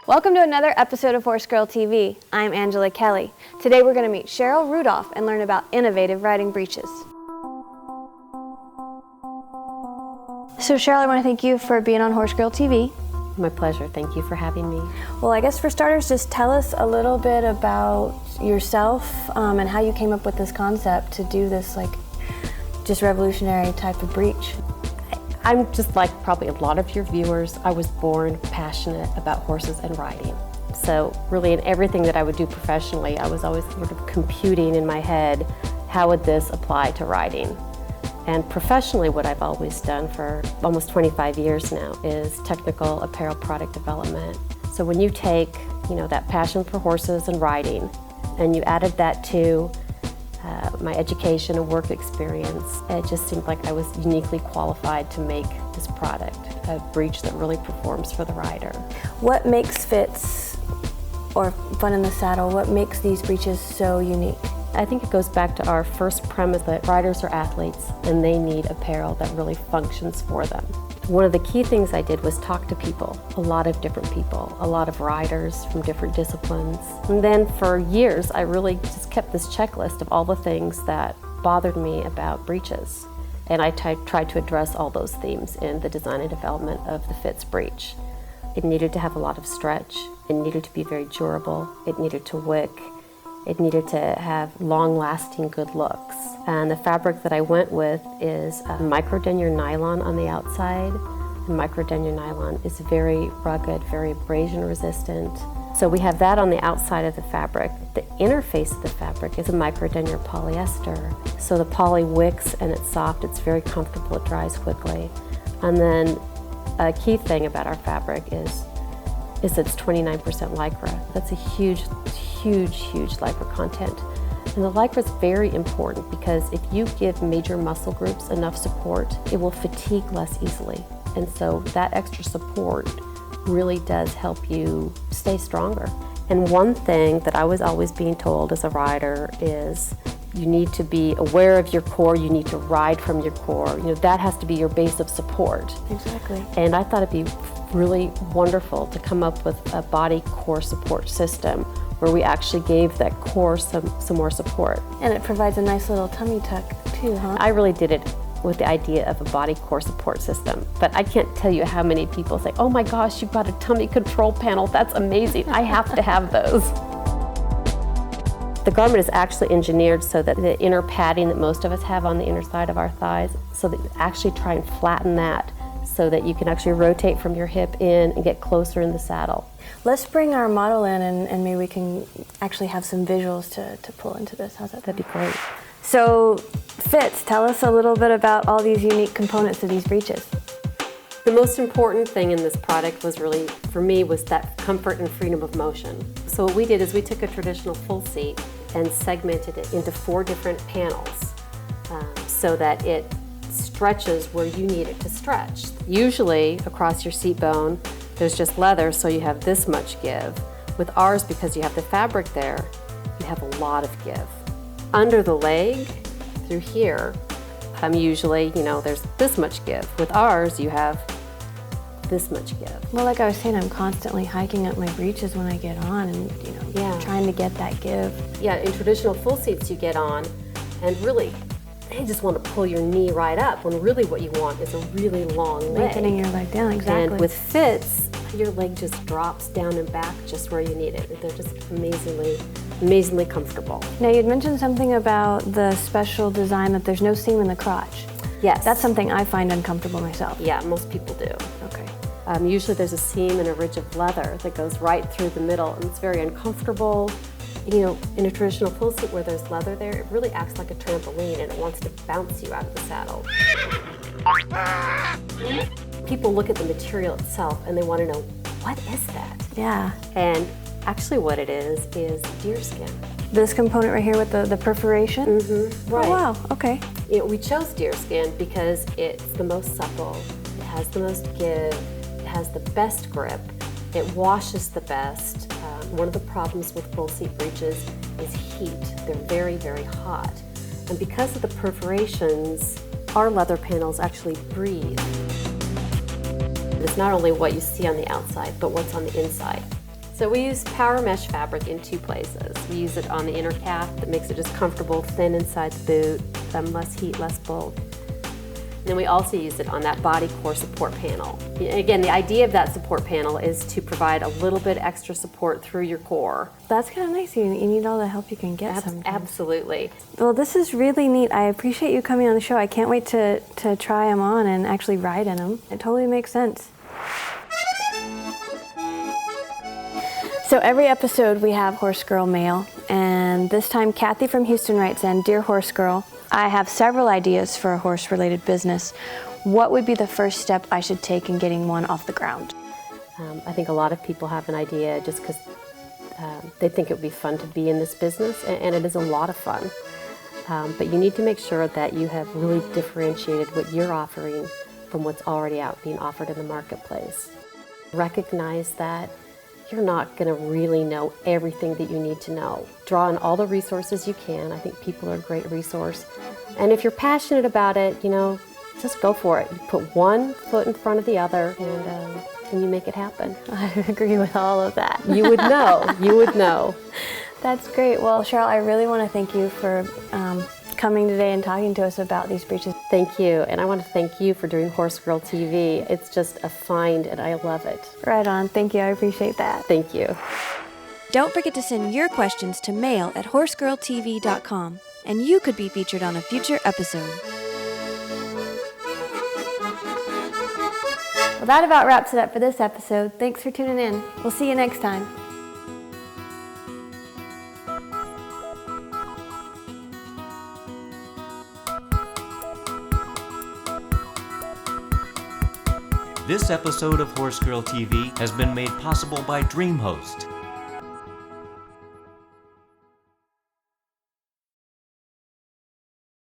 Welcome to another episode of Horse Girl TV. I'm Angelea Kelly. Today we're going to meet Sheryl Rudolph and learn about innovative riding breeches. So Sheryl, I want to thank you for being on Horse Girl TV. My pleasure. Thank you for having me. Well, I guess for starters, just tell us a little bit about yourself and how you came up with this concept to do this just revolutionary type of breech. I'm just like probably a lot of your viewers. I was born passionate about horses and riding. So really in everything that I would do professionally, I was always sort of computing in my head, how would this apply to riding? And professionally, what I've always done for almost 25 years now is technical apparel product development. So when you take, that passion for horses and riding, and you added that to my education and work experience, it just seemed like I was uniquely qualified to make this product, a breech that really performs for the rider. What makes fits or fun in the saddle, what makes these breeches so unique? I think it goes back to our first premise that riders are athletes and they need apparel that really functions for them. One of the key things I did was talk to people, a lot of different people, a lot of riders from different disciplines. And then for years, I really just kept this checklist of all the things that bothered me about breeches. And I tried to address all those themes in the design and development of the Fits breech. It needed to have a lot of stretch. It needed to be very durable. It needed to wick. It needed to have long-lasting good looks. And the fabric that I went with is micro denier nylon on the outside. And micro denier nylon is very rugged, very abrasion resistant. So we have that on the outside of the fabric. The interface of the fabric is a micro denier polyester. So the poly wicks and it's soft, it's very comfortable, it dries quickly. And then a key thing about our fabric is it's 29% Lycra. That's a huge Lycra content. And the Lycra is very important because if you give major muscle groups enough support, it will fatigue less easily. And so that extra support really does help you stay stronger. And one thing that I was always being told as a rider is you need to be aware of your core, you need to ride from your core. That has to be your base of support. Exactly. And I thought it'd be really wonderful to come up with a body core support system where we actually gave that core some more support. And it provides a nice little tummy tuck too, huh? I really did it with the idea of a body core support system. But I can't tell you how many people say, oh my gosh, you've got a tummy control panel, that's amazing, I have to have those. The garment is actually engineered so that the inner padding that most of us have on the inner side of our thighs, so that you actually try and flatten that so that you can actually rotate from your hip in and get closer in the saddle. Let's bring our model in and maybe we can actually have some visuals to pull into this. How's that? That'd be great. So, Fits, tell us a little bit about all these unique components of these breeches. The most important thing in this product was really, for me, was that comfort and freedom of motion. So what we did is we took a traditional full seat and segmented it into 4 different panels so that it stretches where you need it to stretch. Usually across your seat bone, there's just leather, so you have this much give. With ours, because you have the fabric there, you have a lot of give. Under the leg, through here, usually, there's this much give. With ours, you have this much give. Well, like I was saying, I'm constantly hiking up my breeches when I get on and, trying to get that give. Yeah, in traditional full seats you get on, and really, they just want to pull your knee right up, when really what you want is a really long leg. Lengthening your leg down, exactly. And with Fits, your leg just drops down and back just where you need it. They're just amazingly comfortable. Now, you'd mentioned something about the special design that there's no seam in the crotch. Yes. That's something I find uncomfortable myself. Yeah, most people do. Okay. Usually there's a seam and a ridge of leather that goes right through the middle, and it's very uncomfortable. In a traditional full seat where there's leather there, it really acts like a trampoline and it wants to bounce you out of the saddle. People look at the material itself and they want to know, what is that? Yeah. And actually what it is deerskin. This component right here with the perforation? Mm-hmm. Right. Oh, wow, okay. We chose deerskin because it's the most supple, it has the most give, it has the best grip, it washes the best. One of the problems with full seat breeches is heat. They're very, very hot. And because of the perforations, our leather panels actually breathe. It's not only what you see on the outside, but what's on the inside. So we use power mesh fabric in 2 places. We use it on the inner calf that makes it just comfortable, thin inside the boot, less heat, less bulk. Then we also use it on that body core support panel. Again, the idea of that support panel is to provide a little bit extra support through your core. That's kind of nice. You need all the help you can get sometimes. Absolutely. Well, this is really neat. I appreciate you coming on the show. I can't wait to try them on and actually ride in them. It totally makes sense. So every episode we have Horse Girl Mail, and this time Kathy from Houston writes in, "Dear Horse Girl, I have several ideas for a horse-related business. What would be the first step I should take in getting one off the ground?" I think a lot of people have an idea just because they think it would be fun to be in this business, and it is a lot of fun. But you need to make sure that you have really differentiated what you're offering from what's already out being offered in the marketplace. Recognize that you're not going to really know everything that you need to know. Draw on all the resources you can. I think people are a great resource. And if you're passionate about it, just go for it. You put one foot in front of the other and you make it happen. I agree with all of that. You would know. You would know. That's great. Well, Sheryl, I really want to thank you for coming today and talking to us about these breeches. Thank you. And I want to thank you for doing Horse Girl TV. It's just a find and I love it. Right on. Thank you. I appreciate that. Thank you. Don't forget to send your questions to mail@horsegirltv.com and you could be featured on a future episode. Well, that about wraps it up for this episode. Thanks for tuning in. We'll see you next time. This episode of Horse Girl TV has been made possible by DreamHost.